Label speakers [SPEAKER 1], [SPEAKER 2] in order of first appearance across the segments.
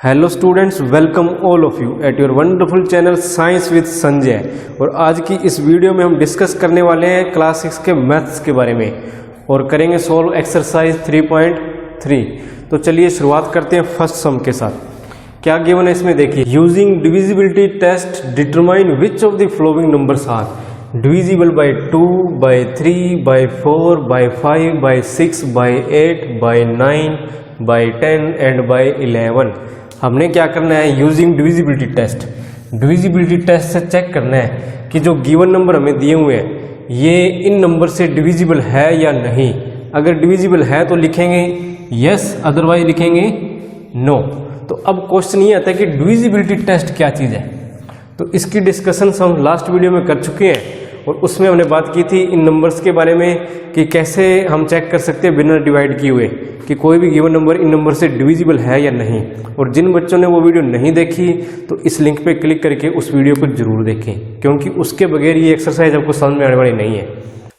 [SPEAKER 1] Hello students, welcome all of you at your wonderful channel science with Sanjay. और आज की इस वीडियो में हम डिस्कस करने वाले हैं क्लास 6 के मैथ्स के बारे में और करेंगे सॉल्व एक्सरसाइज 3.3। तो चलिए शुरुआत करते हैं फर्स्ट सम के साथ। क्या गिवन है इसमें देखिए, using divisibility test determine which of the following numbers are divisible by 2, by 3, by 4, by 5, by 6, by 8, by 9, by 10 and by 11। हमने क्या करना है, using divisibility test. Divisibility test से चेक करना है कि जो गिवन नंबर हमें दिए हुए हैं ये इन नंबर से डिविजिबल है या नहीं। अगर डिविजिबल है तो लिखेंगे यस, अदरवाइज लिखेंगे नो। तो अब क्वेश्चन ये आता है कि डिविजिबिलिटी टेस्ट क्या चीज़ है। तो इसकी डिस्कशन हम लास्ट वीडियो में कर चुके हैं और उसमें हमने बात की थी इन नंबर्स के बारे में कि कैसे हम चेक कर सकते हैं बिना डिवाइड किए हुए कि कोई भी गिवन नंबर इन नंबर से डिविजिबल है या नहीं। और जिन बच्चों ने वो वीडियो नहीं देखी तो इस लिंक पे क्लिक करके उस वीडियो को जरूर देखें, क्योंकि उसके बगैर ये एक्सरसाइज आपको समझ में आने वाली नहीं है।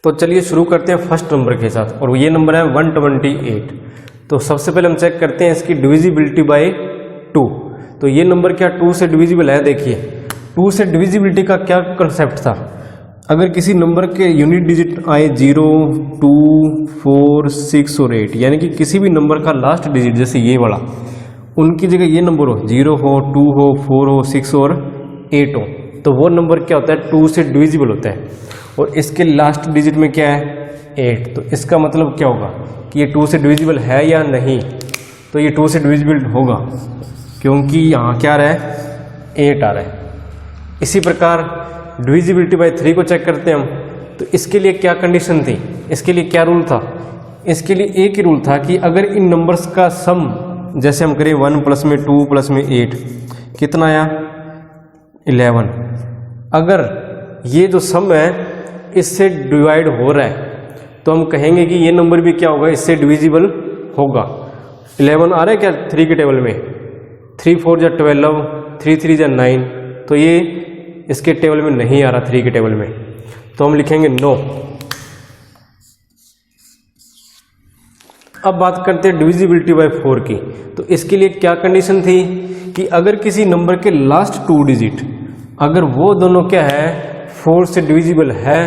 [SPEAKER 1] तो चलिए शुरू करते हैं फर्स्ट नंबर के साथ, और ये नंबर है 128। तो सबसे पहले हम चेक करते हैं इसकी डिविजिबिलिटी बाय 2। तो ये नंबर क्या 2 से डिविजिबल है? देखिए 2 से डिविजिबिलिटी का क्या कंसेप्ट था। अगर किसी नंबर के यूनिट डिजिट आए 0, 2, 4, 6 और 8, यानी कि किसी भी नंबर का लास्ट डिजिट जैसे ये वाला, उनकी जगह ये नंबर हो 0 हो, 2 हो, 4 हो, 6 और 8 हो, तो वो नंबर क्या होता है 2 से डिविजिबल होता है। और इसके लास्ट डिजिट में क्या है 8। तो इसका मतलब क्या होगा कि ये 2 से डिविजिबल है या नहीं। तो ये 2 से डिविजिबल होगा क्योंकि यहाँ क्या आ रहा है 8 आ रहा है। इसी प्रकार डिविजिबिलिटी बाय 3 को चेक करते हैं हम। तो इसके लिए क्या कंडीशन थी, इसके लिए क्या रूल था? इसके लिए एक ही रूल था कि अगर इन नंबर्स का सम जैसे हम करें 1 प्लस में 2 प्लस में 8 कितना आया 11। अगर ये जो सम है इससे डिवाइड हो रहा है तो हम कहेंगे कि ये नंबर भी क्या होगा, इससे डिविजिबल होगा। 11 आ रहा है क्या 3 के टेबल में, 3 4 जा 12, 3 3 जा 9, तो ये इसके टेबल में नहीं आ रहा 3 के टेबल में, तो हम लिखेंगे नो। अब बात करते हैं डिविजिबिलिटी बाय 4 की। तो इसके लिए क्या कंडीशन थी कि अगर किसी नंबर के लास्ट 2 डिजिट अगर वो दोनों क्या है 4 से डिविजिबल है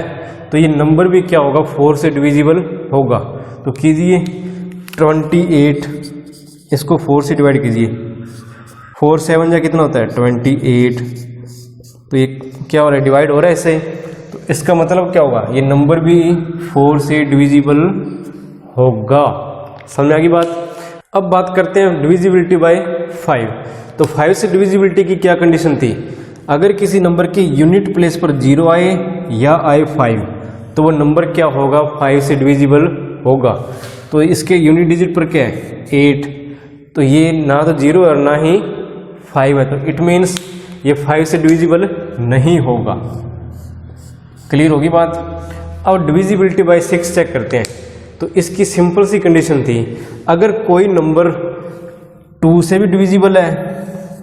[SPEAKER 1] तो ये नंबर भी क्या होगा 4 से डिविजिबल होगा। तो कीजिए 28, इसको 4 से डिवाइड कीजिए, 4 7 जा कितना होता है 28। तो ये क्या हो रहा है डिवाइड हो रहा है इससे, तो इसका मतलब क्या होगा ये नंबर भी 4 से डिविजिबल होगा। समझ आ गई बात। अब बात करते हैं डिविजिबिलिटी बाय 5। तो 5 से डिविजिबिलिटी की क्या कंडीशन थी, अगर किसी नंबर के यूनिट प्लेस पर 0 आए या आए 5 तो वो नंबर क्या होगा 5 से डिविजिबल होगा। तो इसके यूनिट डिजिट पर क्या है 8, तो ये ना तो 0 और ना ही 5 है, तो इट मीन्स ये 5 से डिविजिबल नहीं होगा। क्लियर होगी बात। अब डिविजिबिलिटी बाय 6 चेक करते हैं। तो इसकी सिंपल सी कंडीशन थी, अगर कोई नंबर 2 से भी डिविजिबल है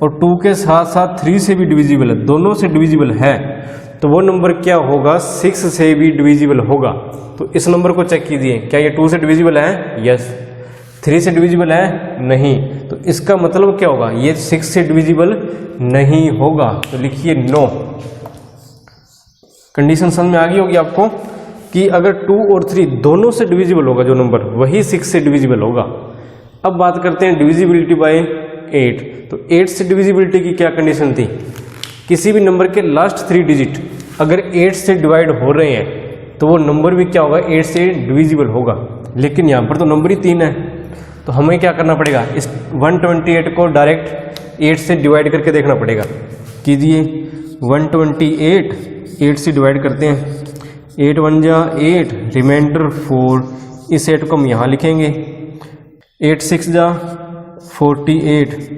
[SPEAKER 1] और 2 के साथ साथ 3 से भी डिविजिबल है, दोनों से डिविजिबल है, तो वो नंबर क्या होगा 6 से भी डिविजिबल होगा। तो इस नंबर को चेक कीजिए, क्या ये 2 से डिविजिबल है? यस। 3 से डिविजिबल है? नहीं। तो इसका मतलब क्या होगा ये 6 से डिविजिबल नहीं होगा, तो लिखिए नो। कंडीशन समझ में आ गई होगी आपको कि अगर 2 और 3 दोनों से डिविजिबल होगा जो नंबर, वही 6 से डिविजिबल होगा। अब बात करते हैं डिविजिबिलिटी बाय 8। तो 8 से डिविजिबिलिटी की क्या कंडीशन थी, किसी भी नंबर के लास्ट 3 डिजिट अगर 8 से डिवाइड हो रहे हैं तो वो नंबर भी क्या होगा 8 से डिविजिबल होगा। लेकिन यहाँ पर तो नंबर ही 3 है, तो हमें क्या करना पड़ेगा, इस 128 को डायरेक्ट 8 से डिवाइड करके देखना पड़ेगा। कीजिए 128 8 से डिवाइड करते हैं, 8 1 जा 8, रिमाइंडर 4, इस 8 को हम यहाँ लिखेंगे, 8 6 जा 48,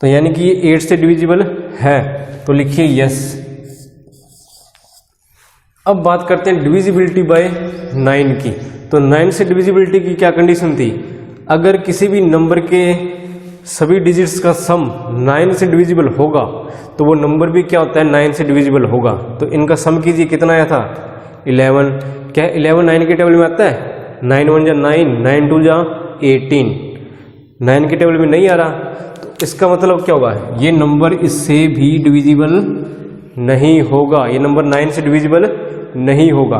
[SPEAKER 1] तो यानी कि ये 8 से डिविजिबल है, तो लिखिए यस। अब बात करते हैं डिविजिबिलिटी बाय 9 की। तो 9 से डिविजिबिलिटी की क्या कंडीशन थी, अगर किसी भी नंबर के सभी डिजिट्स का सम 9 से डिविजिबल होगा तो वो नंबर भी क्या होता है 9 से डिविजिबल होगा। तो इनका सम कीजिए, कितना आया था 11। क्या 11 9 के टेबल में आता है? 9 1 जा 9, 9 2 जा 18, 9 के टेबल में नहीं आ रहा। तो इसका मतलब क्या होगा, ये नंबर इससे भी डिविजिबल नहीं होगा, ये नंबर 9 से डिविजिबल नहीं होगा।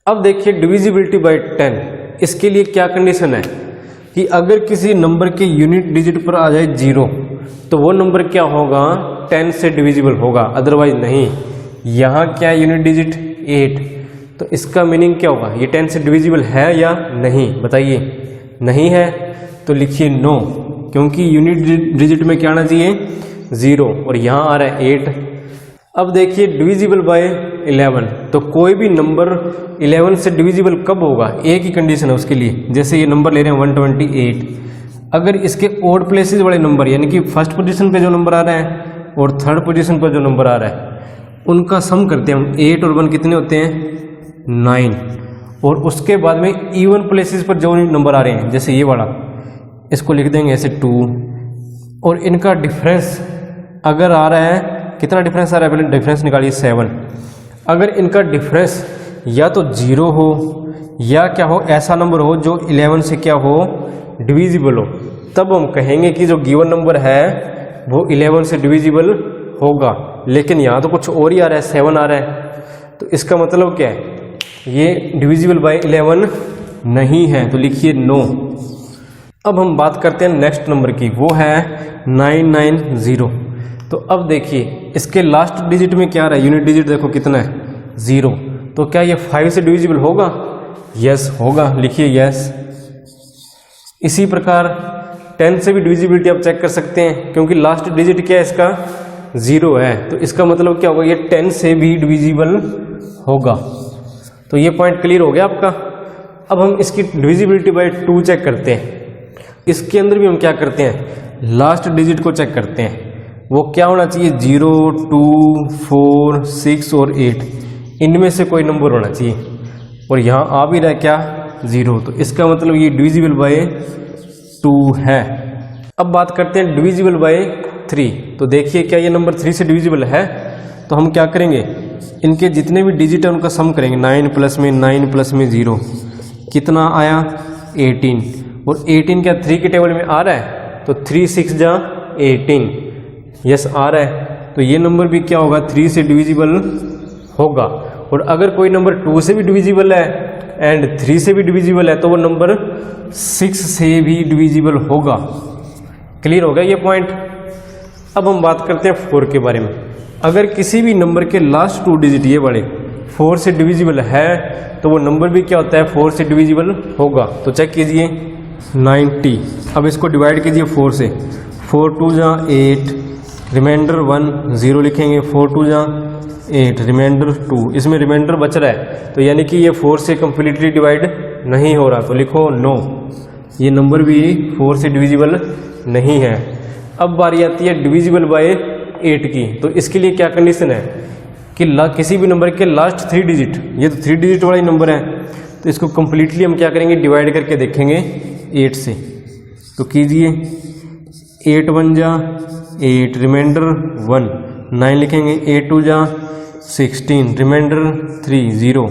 [SPEAKER 1] अब देखिए डिविजिबिलिटी बाय 10, इसके लिए क्या कंडीशन है कि अगर किसी नंबर के यूनिट डिजिट पर आ जाए 0 तो वो नंबर क्या होगा, 10 से डिविजिबल होगा, अदरवाइज नहीं। यहाँ क्या है यूनिट डिजिट 8, तो इसका मीनिंग क्या होगा, ये 10 से डिविजिबल है या नहीं, बताइए। नहीं है तो लिखिए नो, क्योंकि यूनिट डिजिट में क्या आना चाहिए 0 और यहाँ आ रहा है 8। अब देखिए डिविजिबल बाय 11, तो कोई भी नंबर 11 से डिविजिबल कब होगा, एक ही कंडीशन है उसके लिए। जैसे ये नंबर ले रहे हैं 128, अगर इसके ओड प्लेसेस वाले नंबर यानी कि फर्स्ट पोजीशन पे जो नंबर आ रहा है और थर्ड पोजीशन पर जो नंबर आ रहा है उनका सम करते हैं हम, 8 और 1 कितने होते हैं 9, और उसके बाद में इवन प्लेसेस पर जो नंबर आ रहे हैं जैसे ये वाला, इसको लिख देंगे ऐसे 2, और इनका डिफरेंस अगर आ रहा है, कितना डिफरेंस आ रहा है पहले डिफरेंस निकालिए 7। अगर इनका डिफरेंस या तो 0 हो या क्या हो, ऐसा नंबर हो जो 11 से क्या हो डिविजिबल हो, तब हम कहेंगे कि जो गिवन नंबर है वो 11 से डिविजिबल होगा। लेकिन यहाँ तो कुछ और ही आ रहा है, 7 आ रहा है, तो इसका मतलब क्या है, ये डिविजिबल बाय 11 नहीं है, तो लिखिए नो। अब हम बात करते हैं नेक्स्ट नंबर की, वो है 990। तो अब देखिए इसके लास्ट डिजिट में क्या आ रहा है, यूनिट डिजिट देखो कितना है 0, तो क्या ये 5 से डिविजिबल होगा, यस होगा, लिखिए यस। इसी प्रकार 10 से भी डिविजिबिलिटी आप चेक कर सकते हैं, क्योंकि लास्ट डिजिट क्या है इसका 0 है, तो इसका मतलब क्या होगा, ये 10 से भी डिविजिबल होगा। तो ये पॉइंट क्लियर हो गया आपका। अब हम इसकी डिविजिबिलिटी बाय 2 चेक करते हैं। इसके अंदर भी हम क्या करते हैं, लास्ट डिजिट को चेक करते हैं, वो क्या होना चाहिए 0, 2, 4, 6 और 8, इनमें से कोई नंबर होना चाहिए, और यहाँ आ भी रहा है क्या 0, तो इसका मतलब ये डिविजिबल बाय 2 है। अब बात करते हैं डिविजिबल बाय 3, तो देखिए क्या ये नंबर 3 से डिविजिबल है, तो हम क्या करेंगे, इनके जितने भी डिजिट है उनका सम करेंगे, 9 प्लस में 9 प्लस में 0 कितना आया 18, और 18 क्या 3 के टेबल में आ रहा है, तो 3 6 जा 18, यस आ रहा है, तो ये नंबर भी क्या होगा 3 से डिविजिबल होगा। और अगर कोई नंबर 2 से भी डिविजिबल है एंड 3 से भी डिविजिबल है तो वो नंबर 6 से भी डिविजिबल होगा। क्लियर हो गया ये पॉइंट। अब हम बात करते हैं 4 के बारे में। अगर किसी भी नंबर के लास्ट 2 डिजिट ये वाले 4 से डिविजिबल है तो वो नंबर भी क्या होता है 4 से डिविजिबल होगा। तो चेक कीजिए 90, अब इसको डिवाइड कीजिए 4 से, 4 2 जा 8, रिमाइंडर 1 0 लिखेंगे, 4 2 जा 8, रिमाइंडर 2, इसमें रिमाइंडर बच रहा है, तो यानी कि ये 4 से कम्प्लीटली डिवाइड नहीं हो रहा, तो लिखो नो, ये नंबर भी 4 से डिविजिबल नहीं है। अब बारी आती है डिविजिबल बाय 8 की, तो इसके लिए क्या कंडीशन है कि किसी भी नंबर के लास्ट 3 डिजिट, ये तो 3 डिजिट वाला ही नंबर है, तो इसको कम्प्लीटली हम क्या करेंगे डिवाइड करके देखेंगे 8 से। तो कीजिए 8 1 जा 8, रिमाइंडर 1, 9 लिखेंगे, 8 2 जा 16, रिमाइंडर 3 0,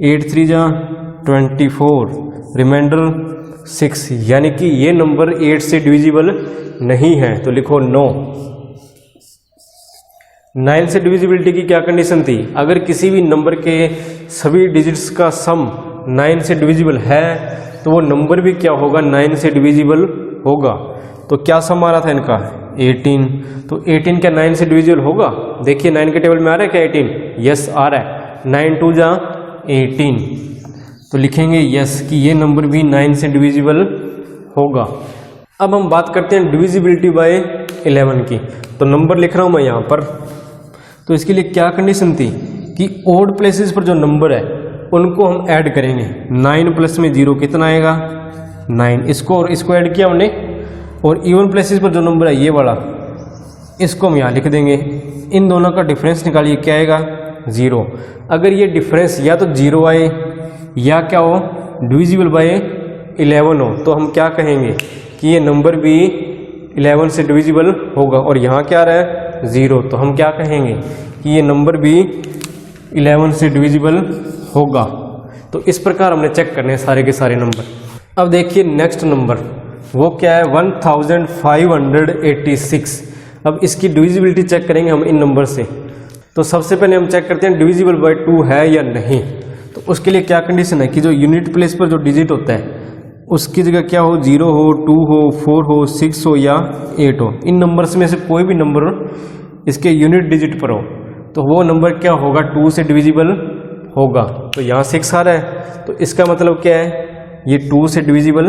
[SPEAKER 1] 8 3 जा 24, रिमाइंडर 6, यानी कि ये नंबर 8 से डिविजिबल नहीं है, तो लिखो नो। 9 से डिविजिबिलिटी की क्या कंडीशन थी, अगर किसी भी नंबर के सभी डिजिट्स का सम 9 से डिविजिबल है तो वो नंबर भी क्या होगा 9 से डिविजिबल होगा। तो क्या सम आ रहा था इनका 18, तो 18 क्या 9 से डिविजिबल होगा, देखिए 9 के टेबल में आ रहा है क्या 18, यस आ रहा है, 9 2 जा 18, तो लिखेंगे यस कि ये नंबर भी 9 से डिविजिबल होगा। अब हम बात करते हैं डिविजिबिलिटी बाय 11 की, तो नंबर लिख रहा हूँ मैं यहाँ पर। तो इसके लिए क्या कंडीशन थी कि ओड प्लेसेस पर जो नंबर है उनको हम ऐड करेंगे, 9 प्लस में 0 कितना आएगा 9, इसको और इसको ऐड किया हमने, और इवन प्लेसेस पर जो नंबर है ये वाला इसको हम यहाँ लिख देंगे, इन दोनों का डिफरेंस निकालिए क्या आएगा 0। अगर ये डिफरेंस या तो 0 आए या क्या हो डिविजिबल बाय 11 हो तो हम क्या कहेंगे कि ये नंबर भी 11 से डिविजिबल होगा, और यहाँ क्या आ रहा है 0, तो हम क्या कहेंगे कि ये नंबर भी 11 से डिविजिबल होगा। तो इस प्रकार हमने चेक करने हैं सारे के सारे नंबर। अब देखिए नेक्स्ट नंबर वो क्या है 1586। अब इसकी डिविजिबिलिटी चेक करेंगे हम इन नंबर से। तो सबसे पहले हम चेक करते हैं डिविजिबल बाय 2 है या नहीं। तो उसके लिए क्या कंडीशन है कि जो यूनिट प्लेस पर जो डिजिट होता है उसकी जगह क्या हो, 0 हो, 2 हो, 4 हो, 6 हो या 8 हो। इन नंबर्स में से कोई भी नंबर इसके यूनिट डिजिट पर हो तो वो नंबर क्या होगा, 2 से डिविजिबल होगा। तो यहाँ 6 आ रहा है तो इसका मतलब क्या है, ये 2 से डिविजिबल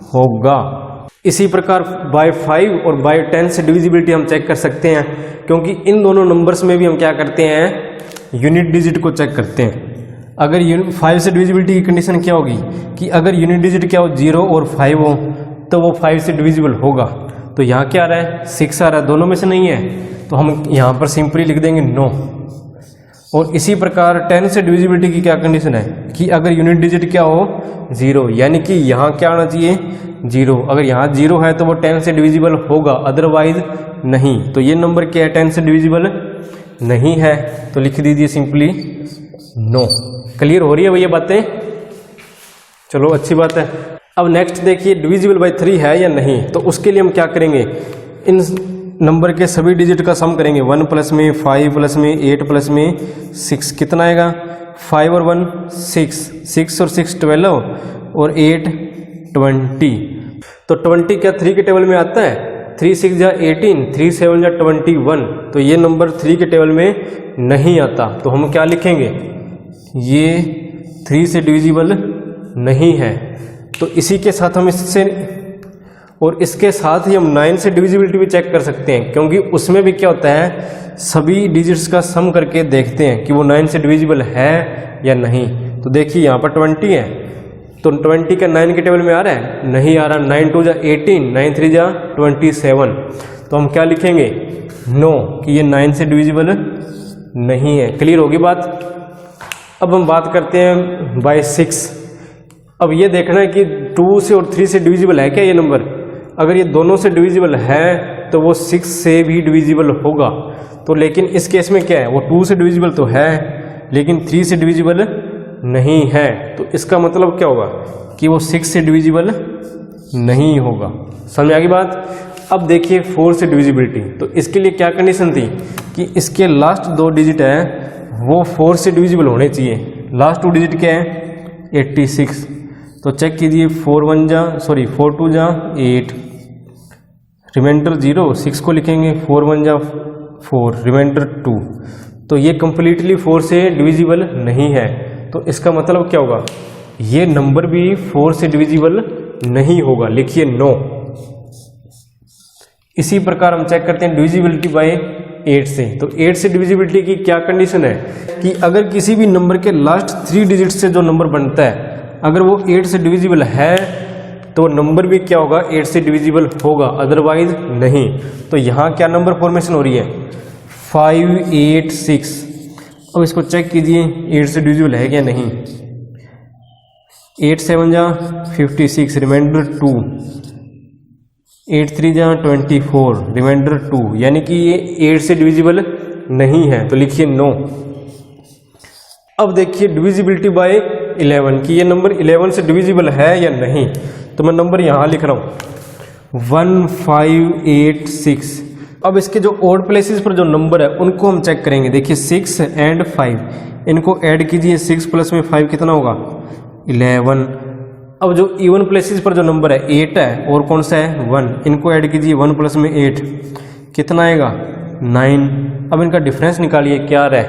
[SPEAKER 1] होगा। इसी प्रकार बाय 5 और बाय 10 से डिविजिबिलिटी हम चेक कर सकते हैं, क्योंकि इन दोनों नंबर्स में भी हम क्या करते हैं, यूनिट डिजिट को चेक करते हैं। अगर 5 से डिविजिबिलिटी की कंडीशन क्या होगी कि अगर यूनिट डिजिट क्या हो, 0 और 5 हो तो वो 5 से डिविजिबल होगा। तो यहाँ क्या आ रहा है, 6 आ रहा है, दोनों में से नहीं है तो हम यहाँ पर सिंपली लिख देंगे नो। और इसी प्रकार 10 से डिविजिबिलिटी की क्या कंडीशन है कि अगर यूनिट डिजिट क्या हो, 0, यानी कि यहाँ क्या आना चाहिए, 0। अगर यहाँ 0 है तो वो 10 से डिविजिबल होगा, अदरवाइज नहीं। तो ये नंबर क्या है, 10 से डिविजिबल नहीं है, तो लिख दीजिए सिंपली नो। क्लियर हो रही है भैया बातें? चलो अच्छी बात है। अब नेक्स्ट देखिए डिविजिबल बाय 3 है या नहीं। तो उसके लिए हम क्या करेंगे, इन नंबर के सभी डिजिट का सम करेंगे। 1 प्लस में 5 प्लस में 8 प्लस में 6 कितना आएगा, 5 और 1 6, 6 और 6 12 और 8 20। तो 20 क्या 3 के टेबल में आता है, 3 6 जा 18, 3 7 जा 21। तो ये नंबर 3 के टेबल में नहीं आता। तो हम क्या लिखेंगे, ये 3 से डिविजिबल नहीं है। तो इसी के साथ हम इससे और इसके साथ ही हम 9 से डिविजिबिलिटी भी चेक कर सकते हैं, क्योंकि उसमें भी क्या होता है, सभी डिजिट्स का सम करके देखते हैं कि वो 9 से डिविजिबल है या नहीं। तो देखिए यहाँ पर 20 है तो 20 का 9 के टेबल में आ रहा है, नहीं आ रहा। 9 2 जा 18, 9 3 जा 27। तो हम क्या लिखेंगे, नो, कि ये 9 से डिविजिबल नहीं है। क्लियर होगी बात? अब हम बात करते हैं बाय 6। अब ये देखना है कि 2 से और 3 से डिविजिबल है क्या ये नंबर। अगर ये दोनों से डिविजिबल है तो वो 6 से भी डिविजिबल होगा। तो लेकिन इस केस में क्या है, वो 2 से डिविजिबल तो है लेकिन 3 से डिविजिबल नहीं है। तो इसका मतलब क्या होगा कि वो 6 से डिविजिबल नहीं होगा। समझ आ गई बात? अब देखिए 4 से डिविजिबिलिटी। तो इसके लिए क्या कंडीशन थी कि इसके लास्ट 2 डिजिट है वो 4 से डिविजिबल होने चाहिए। लास्ट 2 डिजिट क्या है, 86। तो चेक कीजिए, 4 2 जा 8, रिमाइंडर 0, 6 को लिखेंगे, 4 1 जा 4, रिमाइंडर 2। तो ये कंप्लीटली 4 से डिविजिबल नहीं है। तो इसका मतलब क्या होगा, ये नंबर भी 4 से डिविजिबल नहीं होगा। लिखिए नो। इसी प्रकार हम चेक करते हैं डिविजिबिलिटी बाय 8 से। तो 8 से डिविजिबिलिटी की क्या कंडीशन है कि अगर किसी भी नंबर के लास्ट 3 डिजिट से जो नंबर बनता है अगर वो 8 से डिविजिबल है तो नंबर भी क्या होगा, 8 से डिविजिबल होगा, अदरवाइज नहीं। तो यहाँ क्या नंबर फॉर्मेशन हो रही है, 5 8 6। अब इसको चेक कीजिए 8 से डिविजिबल है क्या नहीं। 8 7 जा 56, रिमाइंडर 2, 8 3 जा 24, रिमाइंडर 2, यानी कि ये 8 से डिविजिबल नहीं है। तो लिखिए नो। अब देखिए डिविजिबिलिटी बाय 11 कि ये नंबर 11 से डिविजिबल है या नहीं। तो मैं नंबर यहाँ लिख रहा हूँ 1586। अब इसके जो ओड प्लेसेस पर जो नंबर है उनको हम चेक करेंगे। देखिए 6 एंड 5 इनको ऐड कीजिए, 6 प्लस में 5 कितना होगा, 11। अब जो इवन प्लेसेस पर जो नंबर है 8 है और कौन सा है, 1, इनको ऐड कीजिए, 1 प्लस में 8 कितना आएगा, 9। अब इनका डिफरेंस निकालिए, क्या आ रहा है,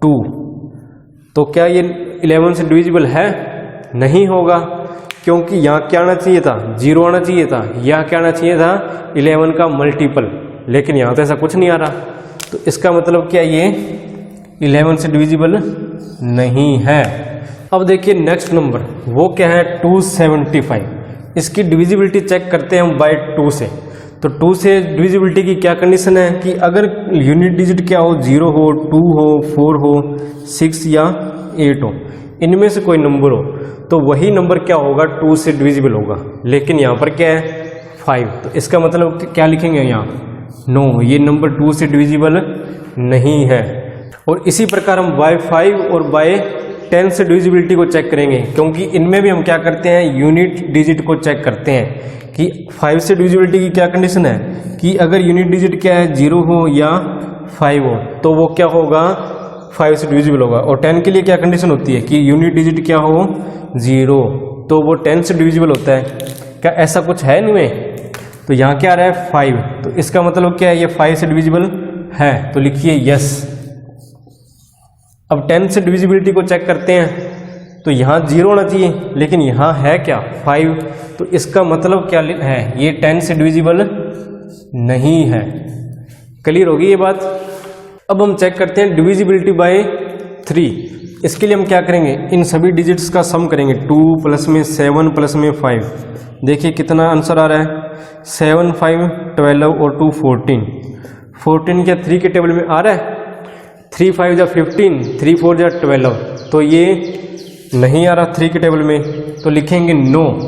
[SPEAKER 1] 2। तो क्या ये 11 से डिविजिबल है, नहीं होगा, क्योंकि यहाँ क्या आना चाहिए था, 0 आना चाहिए था, यहाँ क्या आना चाहिए था, 11 का मल्टीपल, लेकिन यहाँ तो ऐसा कुछ नहीं आ रहा। तो इसका मतलब क्या, ये 11 से डिविजिबल नहीं है। अब देखिए नेक्स्ट नंबर वो क्या है, 275। इसकी डिविजिबिलिटी चेक करते हैं हम बाय 2 से। तो 2 से डिविजिबिलिटी की क्या कंडीशन है कि अगर यूनिट डिजिट क्या हो, 0 हो, 2 हो, 4 हो, 6 या 8 हो, इनमें से कोई नंबर हो तो वही नंबर क्या होगा, 2 से डिविजिबल होगा। लेकिन यहाँ पर क्या है, 5। तो इसका मतलब क्या लिखेंगे यहाँ, नो, ये नंबर 2 से डिविजिबल नहीं है। और इसी प्रकार हम बाय 5 और बाय 10 से डिविजिबिलिटी को चेक करेंगे, क्योंकि इनमें भी हम क्या करते हैं, यूनिट डिजिट को चेक करते हैं कि 5 से डिविजिबिलिटी की क्या कंडीशन है कि अगर यूनिट डिजिट क्या है 0 हो या 5 हो तो वो क्या होगा 5 से डिविजिबल होगा। और 10 के लिए क्या कंडीशन होती है कि यूनिट डिजिट क्या हो 0 तो वो 10 से डिविजिबल होता है। क्या ऐसा कुछ है इनमें? तो यहाँ क्या आ रहा है 5, तो इसका मतलब क्या है ये 5 से डिविजिबल है, तो लिखिए यस। अब 10 से डिविजिबिलिटी को चेक करते हैं तो यहाँ 0 होना चाहिए, लेकिन यहाँ है क्या 5, तो इसका मतलब क्या है ये 10 से डिविजिबल नहीं है। क्लियर होगी ये बात। अब हम चेक करते हैं डिविजिबिलिटी बाय 3। इसके लिए हम क्या करेंगे, इन सभी डिजिट्स का सम करेंगे, 2 प्लस में 7 प्लस में 5। देखिए कितना आंसर आ रहा है, 7 5 12 और 2 14। 14 क्या 3 के टेबल में आ रहा है, 3 5 जा 15, 3 4 जा 12, तो ये नहीं आ रहा 3 के टेबल में, तो लिखेंगे नो,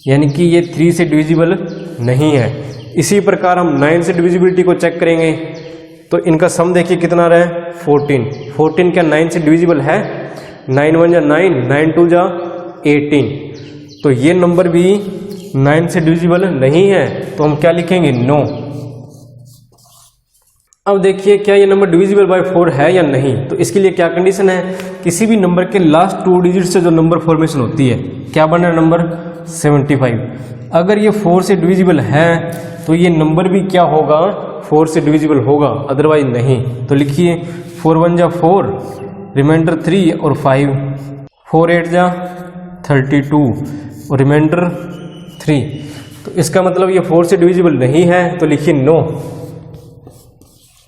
[SPEAKER 1] यानी कि ये 3 से डिविजिबल नहीं है। इसी प्रकार हम 9 से डिविजिबिलिटी को चेक करेंगे तो इनका सम देखिए कितना आ रहा है 14। 14 क्या 9 से डिविजिबल है, 9 1 जा 9, 9 2 जा 18, तो ये नंबर भी 9 से डिविजिबल नहीं है, तो हम क्या लिखेंगे नो। अब देखिए क्या ये नंबर डिविजिबल बाय 4 है या नहीं, तो इसके लिए क्या कंडीशन है, किसी भी नंबर के लास्ट 2 डिजिट से जो नंबर फॉर्मेशन होती है क्या बन रहा है नंबर 75। अगर ये 4 से डिविजिबल है तो ये नंबर भी क्या होगा 4 से डिविजिबल होगा, अदरवाइज नहीं। तो लिखिए 4 1 जा 4, रिमाइंडर 3 और 5, 4 8 जा 32 और रिमाइंडर 3, तो इसका मतलब ये 4 से डिविजिबल नहीं है, तो लिखिए नो।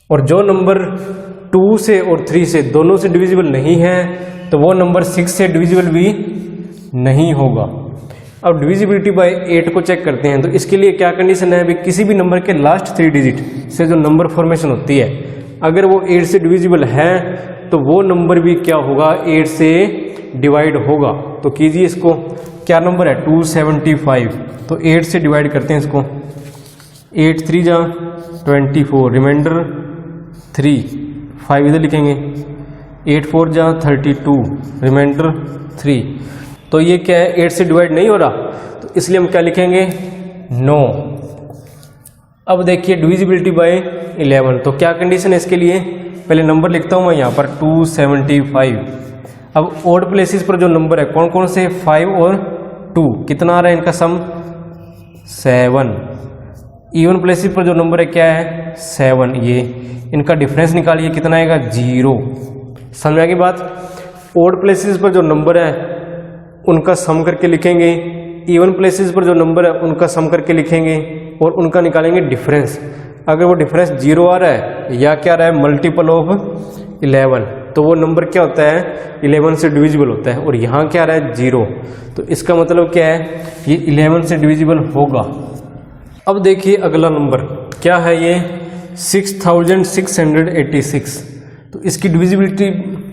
[SPEAKER 1] और जो नंबर 2 से और 3 से दोनों से डिविजिबल नहीं है तो वो नंबर 6 से डिविजिबल भी नहीं होगा। अब डिविजिबिलिटी बाय 8 को चेक करते हैं, तो इसके लिए क्या कंडीशन है, किसी भी नंबर के लास्ट 3 डिजिट से जो नंबर फॉर्मेशन होती है अगर वो 8 से डिविजिबल है तो वो नंबर भी क्या होगा 8 से डिवाइड होगा। तो कीजिए इसको, क्या नंबर है 275, तो 8 से डिवाइड करते हैं इसको, 8 3 जा 24, रिमाइंडर 3, 5 इधर लिखेंगे, 8 4 जा 32, रिमाइंडर 3, तो ये क्या है 8 से डिवाइड नहीं हो रहा, तो इसलिए हम क्या लिखेंगे नो। अब देखिए डिविजिबिलिटी बाय 11, तो क्या कंडीशन है इसके लिए, पहले नंबर लिखता हूँ मैं यहाँ पर 275। अब ओड प्लेसेस पर जो नंबर है कौन कौन से 5 और 2, कितना आ रहा है इनका सम 7। इवन प्लेसेस पर जो नंबर है क्या है 7, ये इनका डिफरेंस निकालिए कितना आएगा 0। समझ आ गई बात। ओड प्लेसेस पर जो नंबर है उनका सम करके लिखेंगे, इवन प्लेसेस पर जो नंबर है उनका सम करके लिखेंगे और उनका निकालेंगे डिफरेंस। अगर वो डिफरेंस 0 आ रहा है या क्या आ रहा है मल्टीपल ऑफ 11, तो वो नंबर क्या होता है 11 से डिविजिबल होता है, और यहाँ क्या आ रहा है 0, तो इसका मतलब क्या है ये 11 से डिविजिबल होगा। अब देखिए अगला नंबर क्या है, ये 6686, तो इसकी डिविजिबिलिटी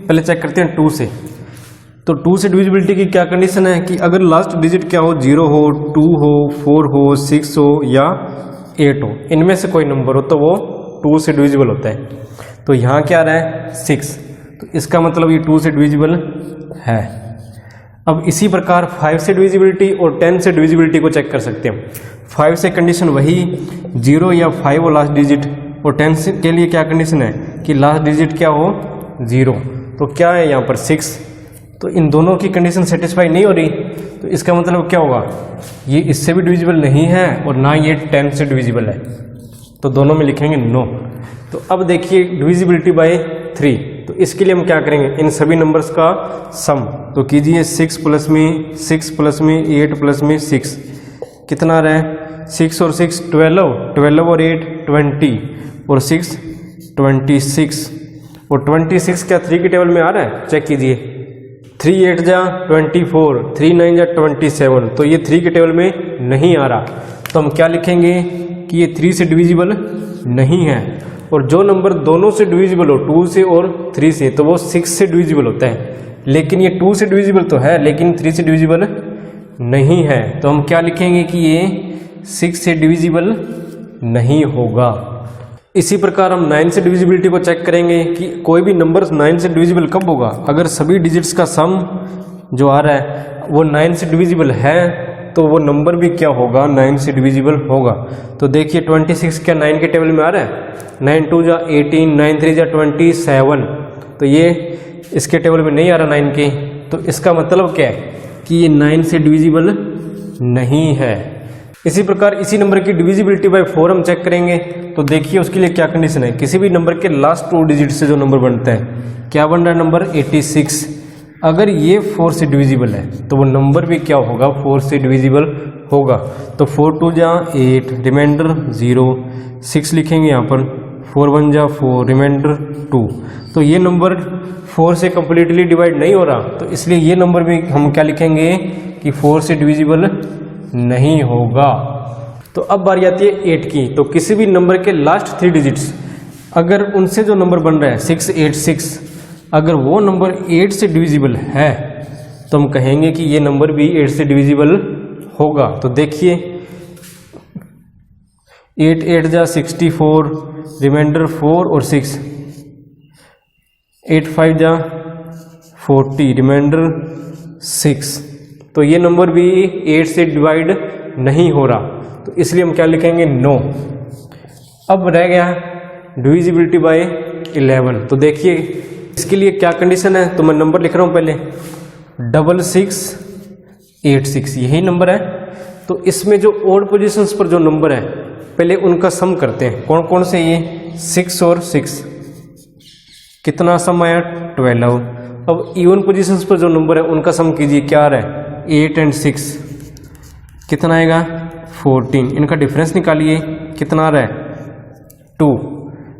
[SPEAKER 1] पहले चेक करते हैं 2 से। तो 2 से डिविजिबिलिटी की क्या कंडीशन है कि अगर लास्ट डिजिट क्या हो 0 हो, 2 हो, 4 हो, 6 हो या 8 हो, इनमें से कोई नंबर हो तो वो 2 से डिविजिबल होता है। तो यहाँ क्या आ रहा है 6, तो इसका मतलब ये 2 से डिविजिबल है। अब इसी प्रकार 5 से डिविजिबिलिटी और 10 से डिविजिबिलिटी को चेक कर सकते हैं। 5 से कंडीशन वही 0 या 5 हो लास्ट डिजिट, और 10 के लिए क्या कंडीशन है कि लास्ट डिजिट क्या हो 0, तो क्या है यहाँ पर 6, तो इन दोनों की कंडीशन सेटिस्फाई नहीं हो रही, तो इसका मतलब क्या होगा ये इससे भी डिविजिबल नहीं है और ना ये 10 से डिविजिबल है, तो दोनों में लिखेंगे नो। तो अब देखिए डिविजिबिलिटी बाय 3, तो इसके लिए हम क्या करेंगे इन सभी नंबर्स का सम, तो कीजिए 6 प्लस में 6 प्लस में 8 प्लस में 6, कितना आ रहा है 6 और 6 12, 12 और 8 20 और 6 26, और 26 क्या 3 के टेबल में आ रहा है, चेक कीजिए, 3 8 जा 24, 3 9 जा 27, तो ये 3 के टेबल में नहीं आ रहा, तो हम क्या लिखेंगे कि ये 3 से डिविजिबल नहीं है। और जो नंबर दोनों से डिविजिबल हो 2 से और 3 से, तो वो 6 से डिविजिबल होता है, लेकिन ये 2 से डिविजिबल तो है लेकिन 3 से डिविजिबल नहीं है, तो हम क्या लिखेंगे कि ये 6 से डिविजिबल नहीं होगा। इसी प्रकार हम 9 से डिविजिबिलिटी को चेक करेंगे कि कोई भी नंबर 9 से डिविजिबल कब होगा, अगर सभी डिजिट्स का सम जो आ रहा है वो 9 से डिविजिबल है तो वो नंबर भी क्या होगा, 9 से डिविजिबल होगा। तो देखिए 26 क्या 9 के टेबल में आ रहा है, 9 2 जा 18, 9 3 जा 27, तो ये इसके टेबल में नहीं आ रहा 9 के, तो इसका मतलब क्या है कि ये 9 से डिविजिबल नहीं है। इसी प्रकार इसी नंबर की डिविजिबिलिटी बाय 4 हम चेक करेंगे। तो देखिए उसके लिए क्या कंडीशन है, किसी भी नंबर के लास्ट 2 डिजिट से जो नंबर बनता है, क्या बन रहा है नंबर 86, अगर ये 4 से डिविजिबल है तो वो नंबर भी क्या होगा, 4 से डिविजिबल होगा। तो 4 2 जा 8, रिमाइंडर 0, 6 लिखेंगे यहाँ पर, 4 1 जा 4, रिमाइंडर 2। तो ये नंबर 4 से कंप्लीटली डिवाइड नहीं हो रहा, तो इसलिए ये नंबर भी हम क्या लिखेंगे कि 4 से डिविजिबल नहीं होगा। तो अब बारी आती है 8 की। तो किसी भी नंबर के लास्ट 3 डिजिट्स अगर उनसे जो नंबर बन रहा है 686, अगर वो नंबर 8 से डिविजिबल है तो हम कहेंगे कि ये नंबर भी 8 से डिविजिबल होगा। तो देखिए 8 8 जा 64, रिमाइंडर 4 और 6, 8 5 जा 40, रिमाइंडर 6। तो ये नंबर भी 8 से डिवाइड नहीं हो रहा, तो इसलिए हम क्या लिखेंगे, नो। अब रह गया डिविजिबिलिटी बाय 11। तो देखिए इसके लिए क्या कंडीशन है, तो मैं नंबर लिख रहा हूँ पहले 6686, यही नंबर है। तो इसमें जो ओड पोजीशंस पर जो नंबर है पहले उनका सम करते हैं, कौन कौन से, ये 6 और 6, कितना सम आया 12। अब इवन पोजीशंस पर जो नंबर है उनका सम कीजिए, क्या आ रहा है 8 और 6, कितना आएगा 14, इनका डिफरेंस निकालिए, कितना आ रहा है 2।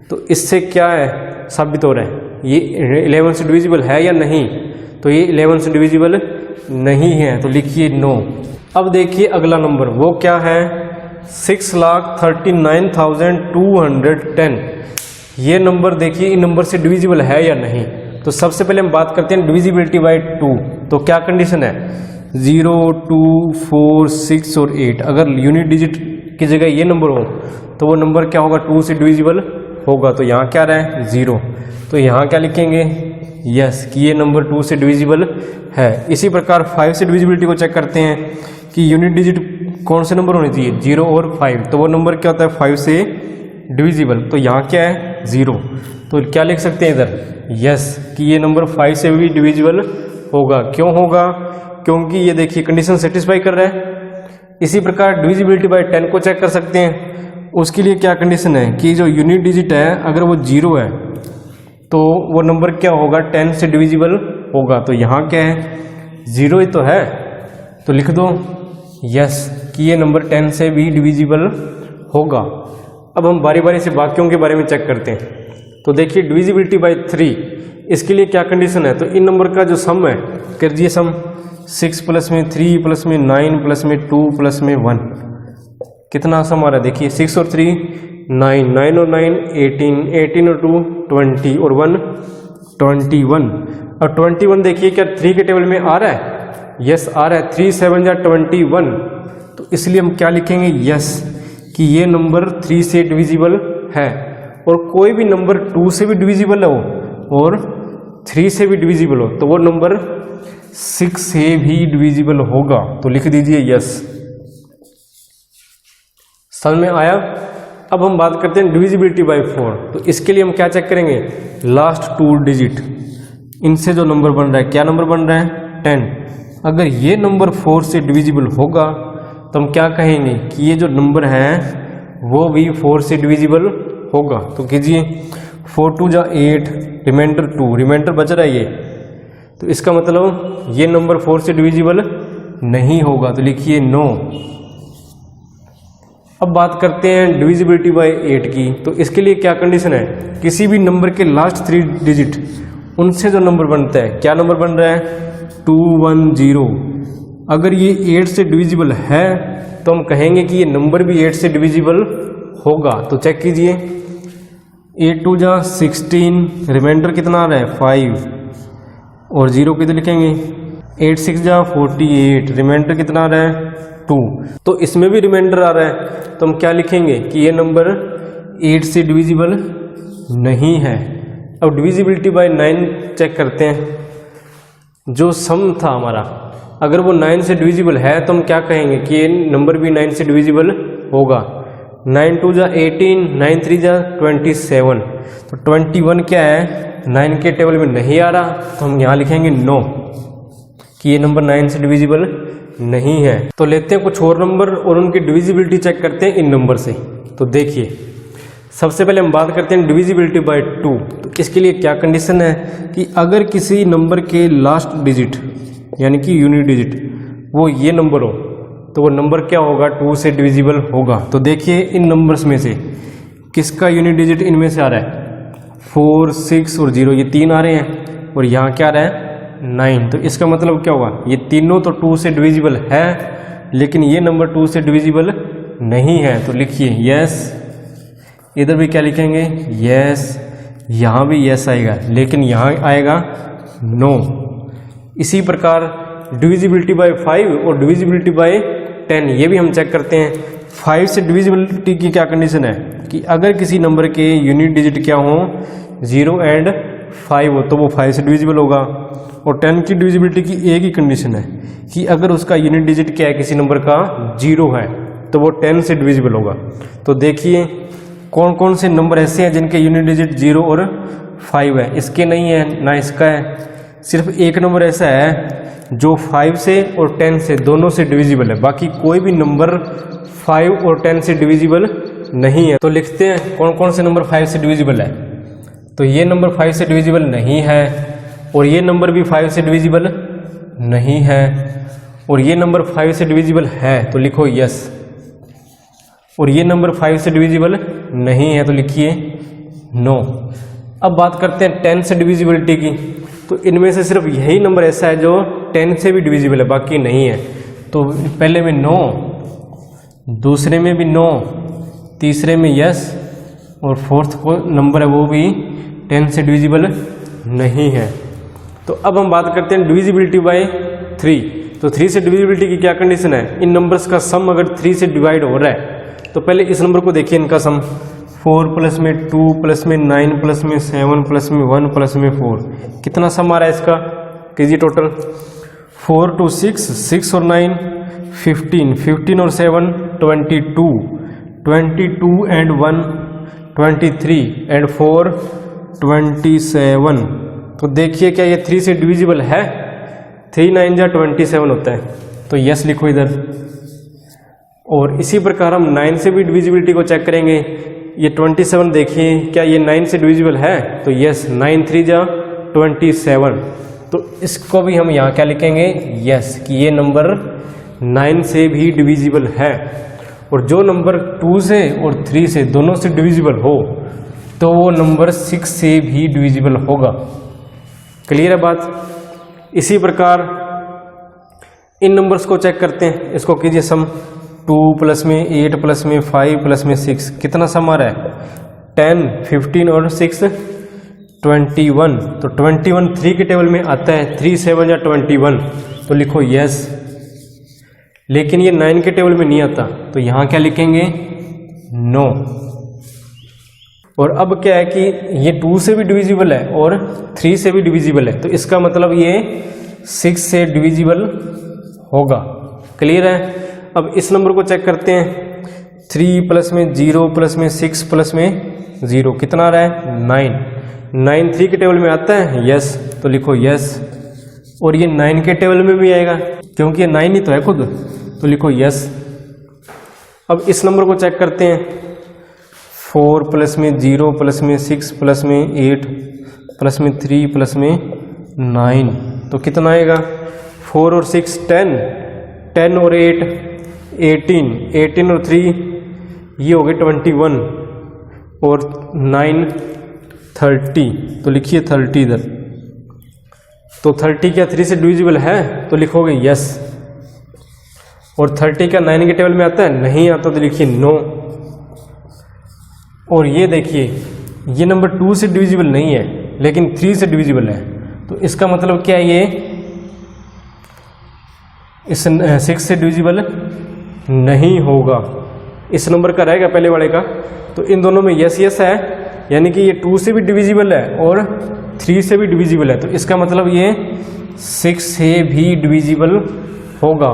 [SPEAKER 1] तो इससे क्या है साबित हो रहा है, ये 11 से डिविजिबल है या नहीं, तो ये 11 से डिविजिबल नहीं है, तो लिखिए नो। अब देखिए अगला नंबर वो क्या है, 6,39,210। ये नंबर देखिए इन नंबर से डिविजिबल है या नहीं। तो सबसे पहले हम बात करते हैं डिविजिबिलिटी बाय 2। तो क्या कंडीशन है, 0 2 4 6 और 8, अगर यूनिट डिजिट की जगह ये नंबर हो तो वो नंबर क्या होगा, 2 से डिविजिबल होगा। तो यहाँ क्या रहा है 0, तो यहाँ क्या लिखेंगे, यस कि ये नंबर 2 से डिविजिबल है। इसी प्रकार 5 से डिविजिबिलिटी को चेक करते हैं कि यूनिट डिजिट कौन से नंबर होने चाहिए, 0 और 5, तो वो नंबर क्या होता है 5 से डिविजिबल। तो यहाँ क्या है 0, तो क्या लिख सकते हैं इधर, यस कि ये नंबर 5 से भी डिविजिबल होगा। क्यों होगा, क्योंकि ये देखिए कंडीशन सेटिस्फाई कर रहा है। इसी प्रकार डिविजिबिलिटी बाय 10 को चेक कर सकते हैं। उसके लिए क्या कंडीशन है कि जो यूनिट डिजिट है अगर वो 0 है तो वो नंबर क्या होगा, 10 से डिविजिबल होगा। तो यहाँ क्या है 0 ही तो है, तो लिख दो यस कि ये नंबर 10 से भी डिविजिबल होगा। अब हम बारी बारी से बाकियों के बारे में चेक करते हैं। तो देखिए डिविजिबिलिटी बाय 3, इसके लिए क्या कंडीशन है, तो इन नंबर का जो सम है कर दीजिए सम, 6 प्लस में 3 प्लस में 9 प्लस में 2 प्लस में 1, कितना सम आ रहा है देखिए, 6 और 3 9, 9 और 9 18, 18 और 2 20 और 1 21। अब 21 देखिए क्या 3 के टेबल में आ रहा है, यस आ रहा है, 3 7 या 21। तो इसलिए हम क्या लिखेंगे, यस कि ये नंबर 3 से डिविजिबल है। और कोई भी नंबर 2 से भी डिविजिबल हो और 3 से भी डिविजिबल हो तो वो नंबर 6 से भी डिविजिबल होगा। तो लिख दीजिए यस। समझ में आया। अब हम बात करते हैं डिविजिबिलिटी बाय 4। तो इसके लिए हम क्या चेक करेंगे, लास्ट 2 डिजिट, इनसे जो नंबर बन रहा है, क्या नंबर बन रहा है 10। अगर ये नंबर 4 से डिविजिबल होगा तो हम क्या कहेंगे कि ये जो नंबर है वो भी 4 से डिविजिबल होगा। तो कीजिए 4 2 जा 8, रिमाइंडर 2, रिमाइंडर बच रहा है ये, तो इसका मतलब ये नंबर 4 से डिविजिबल नहीं होगा। तो लिखिए नो। अब बात करते हैं डिविजिबिलिटी बाय 8 की। तो इसके लिए क्या कंडीशन है, किसी भी नंबर के लास्ट 3 डिजिट उनसे जो नंबर बनता है, क्या नंबर बन रहा है 210। अगर ये 8 से डिविजिबल है तो हम कहेंगे कि ये नंबर भी 8 से डिविजिबल होगा। तो चेक कीजिए, 8 2 जा 16, रिमाइंडर कितना आ रहा है 5 और 0 किधर लिखेंगे, 8 6 जा 48, रिमाइंडर कितना आ रहा है 2। तो इसमें भी रिमाइंडर आ रहा है तो हम क्या लिखेंगे कि ये नंबर 8 से डिविजिबल नहीं है। अब डिविजिबिलिटी बाय 9 चेक करते हैं। जो सम था हमारा, अगर वो 9 से डिविजिबल है तो हम क्या कहेंगे कि ये नंबर भी 9 से डिविजिबल होगा। 9 2 जा 18, 9 3 जा 27। तो 21 क्या है, 9 के टेबल में नहीं आ रहा, तो हम यहाँ लिखेंगे नो कि ये नंबर 9 से डिविजिबल नहीं है। तो लेते हैं कुछ और नंबर और उनकी डिविजिबिलिटी चेक करते हैं इन नंबर से। तो देखिए, सबसे पहले हम बात करते हैं डिविजिबिलिटी बाय 2। तो इसके लिए क्या कंडीशन है कि अगर किसी नंबर के लास्ट डिजिट यानी कि यूनिट डिजिट वो ये नंबर हो तो वो नंबर क्या होगा, 2 से डिविजिबल होगा। तो देखिए इन नंबर्स में से किसका यूनिट डिजिट इनमें से आ रहा है, 4 6 और 0, ये 3 आ रहे हैं और यहाँ क्या आ रहा है 9। तो इसका मतलब क्या होगा, ये तीनों तो 2 से डिविजिबल है लेकिन ये नंबर 2 से डिविजिबल नहीं है। तो लिखिए यस, इधर भी क्या लिखेंगे यस, यहाँ भी यस आएगा लेकिन यहाँ आएगा नो। इसी प्रकार डिविजिबिलिटी बाय 5 और डिविजिबिलिटी बाय 10 ये भी हम चेक करते हैं। 5 से डिविजिबिलिटी की क्या कंडीशन है कि अगर किसी नंबर के यूनिट डिजिट क्या हो 0 एंड 5 हो तो वो 5 से डिविजिबल होगा। और 10 की डिविजिबिलिटी की एक ही कंडीशन है कि अगर उसका यूनिट डिजिट क्या है किसी नंबर का 0 है तो वो 10 से डिविजिबल होगा। तो देखिए कौन कौन से नंबर ऐसे हैं जिनके यूनिट डिजिट 0 और 5 है। इसके नहीं है ना इसका है, सिर्फ एक नंबर ऐसा है जो 5 से और 10 से दोनों से डिविजिबल है, बाकी कोई भी नंबर 5 और 10 से डिविजिबल नहीं है। तो लिखते हैं कौन कौन से नंबर 5 से डिविजिबल है। तो ये नंबर 5 से डिविजिबल नहीं है और ये नंबर भी 5 से डिविजिबल नहीं है और ये नंबर 5 से डिविजिबल है तो लिखो यस। और ये नंबर 5 से डिविजिबल नहीं है तो लिखिए नो। अब बात करते हैं 10 से डिविजिबिलिटी की। तो इनमें से सिर्फ यही नंबर ऐसा है जो 10 से भी डिविजिबल है, बाकी नहीं है। तो पहले में नो, दूसरे में भी नो, तीसरे में यस और फोर्थ को नंबर है वो भी 10 से डिविजिबल नहीं है। तो अब हम बात करते हैं डिविजिबिलिटी बाय 3। तो 3 से डिविजिबिलिटी की क्या कंडीशन है, इन नंबर्स का सम अगर 3 से डिवाइड हो रहा है तो पहले इस नंबर को देखिए, इनका सम 4 प्लस में 2 प्लस में 9 प्लस में 7 प्लस में 1 प्लस में 4, कितना सम आ रहा है इसका कीजिए टोटल। 4 2 6, 6 और 9 15, 15 और 7 22, 22 एंड 1 23 एंड 4 27। तो देखिए क्या ये 3 से डिविजिबल है, 3 9 जा 27 होता है तो यस लिखो इधर। और इसी प्रकार हम 9 से भी डिविजिबिलिटी को चेक करेंगे। ये 27 देखिए क्या ये 9 से डिविजिबल है तो यस, 9 3 जा 27। तो इसको भी हम यहाँ क्या लिखेंगे यस कि ये नंबर 9 से भी डिविजिबल है। और जो नंबर 2 से और 3 से दोनों से डिविजिबल हो तो वो नंबर 6 से भी डिविजिबल होगा। क्लियर है बात। इसी प्रकार इन नंबर्स को चेक करते हैं, इसको कीजिए सम। 2 प्लस में 8 प्लस में 5 प्लस में 6, कितना सम आ रहा है 10, 15 और 6 21। तो 21 3 के टेबल में आता है, 3 7 या 21 तो लिखो यस। लेकिन ये 9 के टेबल में नहीं आता तो यहाँ क्या लिखेंगे नो। और अब क्या है कि ये 2 से भी डिविजिबल है और 3 से भी डिविजिबल है तो इसका मतलब ये 6 से डिविजिबल होगा। क्लियर है। अब इस नंबर को चेक करते हैं। 3 प्लस में 0 प्लस में 6 प्लस में 0, कितना आ रहा है 9। 9 3 के टेबल में आता है यस तो लिखो यस। और ये 9 के टेबल में भी आएगा क्योंकि ये 9 ही तो है खुद तो लिखो यस। अब इस नंबर को चेक करते हैं। 4 प्लस में 0 प्लस में 6 प्लस में 8 प्लस में 3 प्लस में 9 तो कितना आएगा 4 और 6 10, 10 और 8 18, 18 और 3 ये हो गए 21 और 9 30 तो लिखिए 30 इधर। तो 30 क्या 3 से डिविजिबल है तो लिखोगे यस। और 30 का 9 के टेबल में आता है, नहीं आता तो लिखिए नो। और ये देखिए ये नंबर 2 से डिविजिबल नहीं है लेकिन 3 से डिविजिबल है तो इसका मतलब क्या है, ये इस 6 से डिविजिबल नहीं होगा। इस नंबर का रहेगा पहले वाले का तो इन दोनों में यस यस है, यानी कि ये 2 से भी डिविजिबल है और 3 से भी डिविजिबल है, तो इसका मतलब ये 6 से भी डिविजिबल होगा।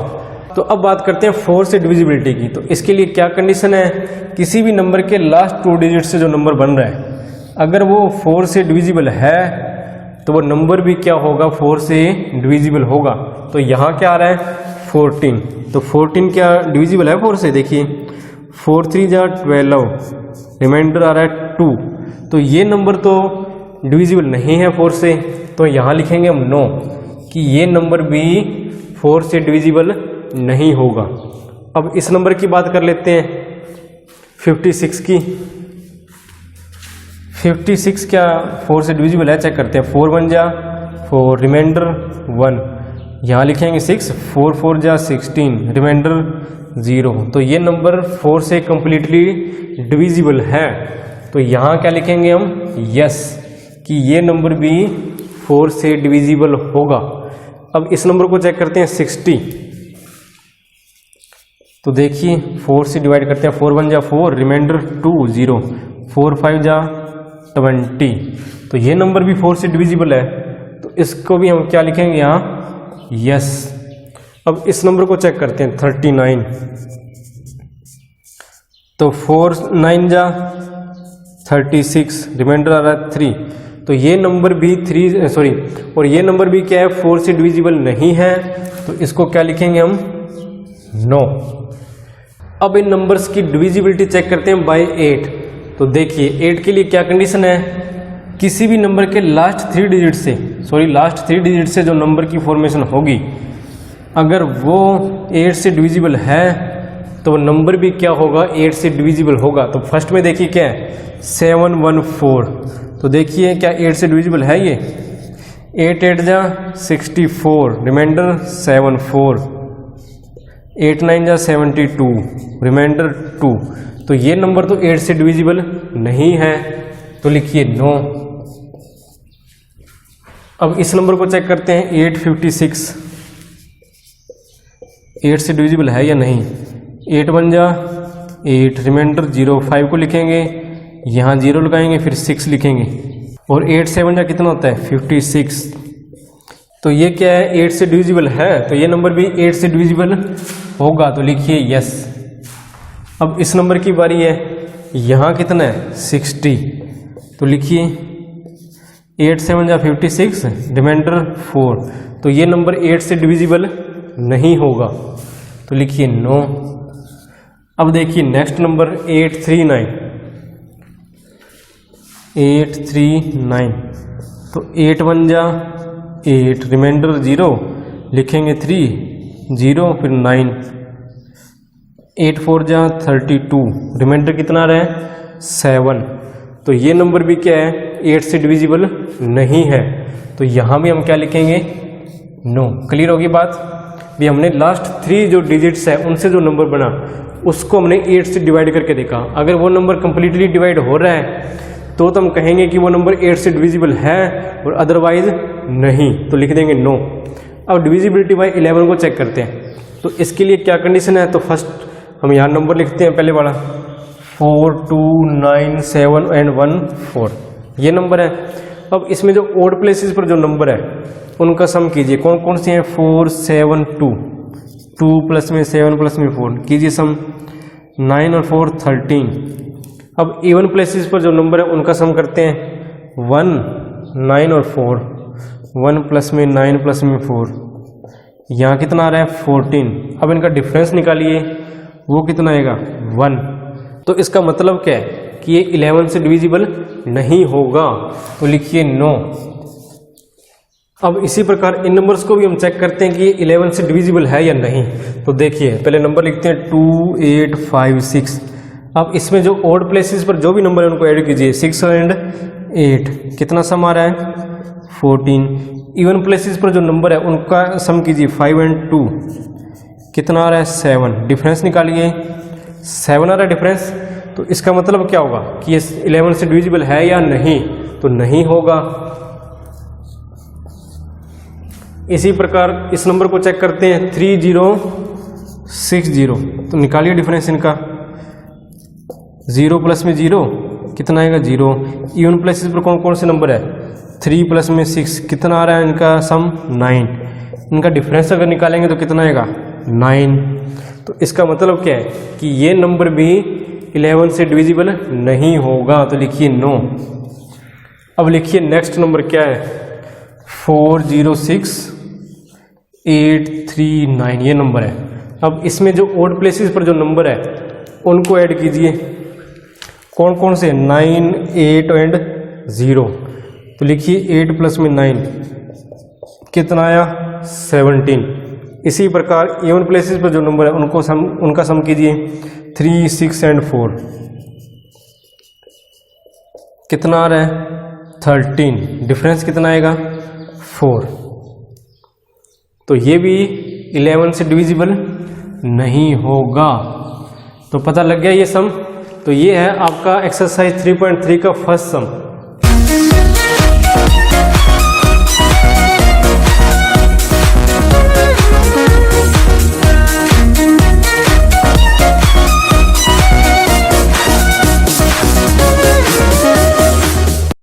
[SPEAKER 1] तो अब बात करते हैं 4 से डिविजिबिलिटी की। तो इसके लिए क्या कंडीशन है, किसी भी नंबर के लास्ट 2 डिजिट से जो नंबर बन रहा है अगर वो 4 से डिविजिबल है तो वो नंबर भी क्या होगा, 4 से डिविजिबल होगा। तो यहाँ क्या आ रहा है 14, तो 14 क्या डिविजिबल है 4 से, देखिए 4 3 जा 12, रिमाइंडर आ रहा है 2, तो ये नंबर तो डिविजिबल नहीं है 4 से, तो यहाँ लिखेंगे हम नो कि ये नंबर भी 4 से डिविजिबल नहीं होगा। अब इस नंबर की बात कर लेते हैं 56 की। 56 क्या 4 से डिविजिबल है, चेक करते हैं। 4 1 जा 4, रिमाइंडर 1, यहाँ लिखेंगे 6, 4 4 जा 16, रिमाइंडर 0, तो ये नंबर 4 से कंप्लीटली डिविजिबल है। तो यहाँ क्या लिखेंगे हम, यस, कि ये नंबर भी 4 से डिविजिबल होगा। अब इस नंबर को चेक करते हैं 60, तो देखिए 4 से डिवाइड करते हैं। 4 1 जा 4, रिमाइंडर 2 0, 4 5 जा 20, तो ये नंबर भी 4 से डिविजिबल है, तो इसको भी हम क्या लिखेंगे यहाँ, यस। अब इस नंबर को चेक करते हैं 39, तो 4 9 जा 36, रिमाइंडर आ रहा है 3, तो ये नंबर भी और ये नंबर भी क्या है 4 से डिविजिबल नहीं है, तो इसको क्या लिखेंगे हम, नो। अब इन नंबर्स की डिविजिबिलिटी चेक करते हैं बाय 8। तो देखिए 8 के लिए क्या कंडीशन है, किसी भी नंबर के लास्ट 3 डिजिट से जो नंबर की फॉर्मेशन होगी अगर वो 8 से डिविजिबल है तो नंबर भी क्या होगा, 8 से डिविजिबल होगा। तो फर्स्ट में देखिए क्या है 714, तो देखिए क्या 8 से डिविजिबल है ये, 8 8 जा 64, रिमाइंडर 74, 8 9 जा 72, रिमाइंडर 2, तो ये नंबर तो 8 से डिविजिबल नहीं है, तो लिखिए नो। अब इस नंबर को चेक करते हैं 856, 8 से डिविजिबल है या नहीं। 8 1 जा 8, रिमाइंडर 0, 5 को लिखेंगे, यहाँ 0 लगाएंगे, फिर 6 लिखेंगे, और 8 7 जा कितना होता है 56, तो ये क्या है 8 से डिविजिबल है, तो ये नंबर भी 8 से डिविजिबल होगा, तो लिखिए यस। अब इस नंबर की बारी है, यहाँ कितना है 60, तो लिखिए 8 7 जा 56, रिमाइंडर 4, तो ये नंबर 8 से डिविजिबल नहीं होगा, तो लिखिए नो। अब देखिए नेक्स्ट नंबर 839, 839, तो 8 1 जा 8, रिमाइंडर 0, लिखेंगे 3 0, फिर 9, 8 4 जा 32, रिमाइंडर कितना रहा है 7, तो ये नंबर भी क्या है 8 से डिविजिबल नहीं है, तो यहाँ भी हम क्या लिखेंगे नो। क्लियर होगी बात भी, हमने लास्ट 3 जो डिजिट्स है उनसे जो नंबर बना उसको हमने 8 से डिवाइड करके देखा, अगर वो नंबर कंप्लीटली डिवाइड हो रहा है तो हम कहेंगे कि वो नंबर 8 से डिविजिबल है, और अदरवाइज नहीं, तो लिख देंगे नो। अब डिविजिबिलिटी बाय 11 को चेक करते हैं, तो इसके लिए क्या कंडीशन है, तो फर्स्ट हम यहाँ नंबर लिखते हैं पहले वाला 4 2 9 7 एंड 1 4, ये नंबर है। अब इसमें जो ओड प्लेसेस पर जो नंबर है उनका सम कीजिए, कौन कौन से हैं 4 7 2, 2 प्लस में 7 प्लस में 4, कीजिए सम, 9 और 4 13। अब इवन प्लेसेस पर जो नंबर है उनका सम करते हैं 1 9 और 4, 1 प्लस में 9 प्लस में 4, यहाँ कितना आ रहा है 14। अब इनका डिफरेंस निकालिए, वो कितना आएगा 1, तो इसका मतलब क्या है कि ये 11 से डिविजिबल नहीं होगा, तो लिखिए नो। अब इसी प्रकार इन नंबर्स को भी हम चेक करते हैं कि ये 11 से डिविजिबल है या नहीं। तो देखिए पहले नंबर लिखते हैं 2 8 5 6, अब इसमें जो ओड प्लेसेस पर जो भी नंबर है उनको ऐड कीजिए, 6 एंड 8, कितना सम आ रहा है 14। इवन प्लेसेस पर जो नंबर है उनका सम कीजिए, 5 एंड 2, कितना आ रहा है 7, डिफरेंस निकालिए, 7 आ रहा है डिफरेंस, तो इसका मतलब क्या होगा कि ये 11 से डिविजिबल है या नहीं, तो नहीं होगा। इसी प्रकार इस नंबर को चेक करते हैं 3060, तो निकालिए डिफरेंस इनका, 0 प्लस में 0 कितना आएगा 0। इवन प्लेसेस पर कौन कौन से नंबर है 3 प्लस में 6 कितना आ रहा है इनका सम 9। इनका डिफरेंस अगर निकालेंगे तो कितना आएगा 9। तो इसका मतलब क्या है कि ये नंबर भी 11 से डिविजिबल नहीं होगा, तो लिखिए नो। अब लिखिए नेक्स्ट नंबर क्या है 406839 ये नंबर है। अब इसमें जो ओड प्लेसेस पर जो नंबर है उनको ऐड कीजिए, कौन कौन से 9 8 एंड 0। तो लिखिए 8 प्लस में 9 कितना आया 17। इसी प्रकार इवन प्लेसेस पर जो नंबर है उनका सम कीजिए 3 6 एंड 4 कितना आ रहा है 13। डिफरेंस कितना आएगा 4। तो ये भी 11 से डिविजिबल नहीं होगा। तो पता लग गया ये सम। तो ये है आपका एक्सरसाइज 3.3 का फर्स्ट सम।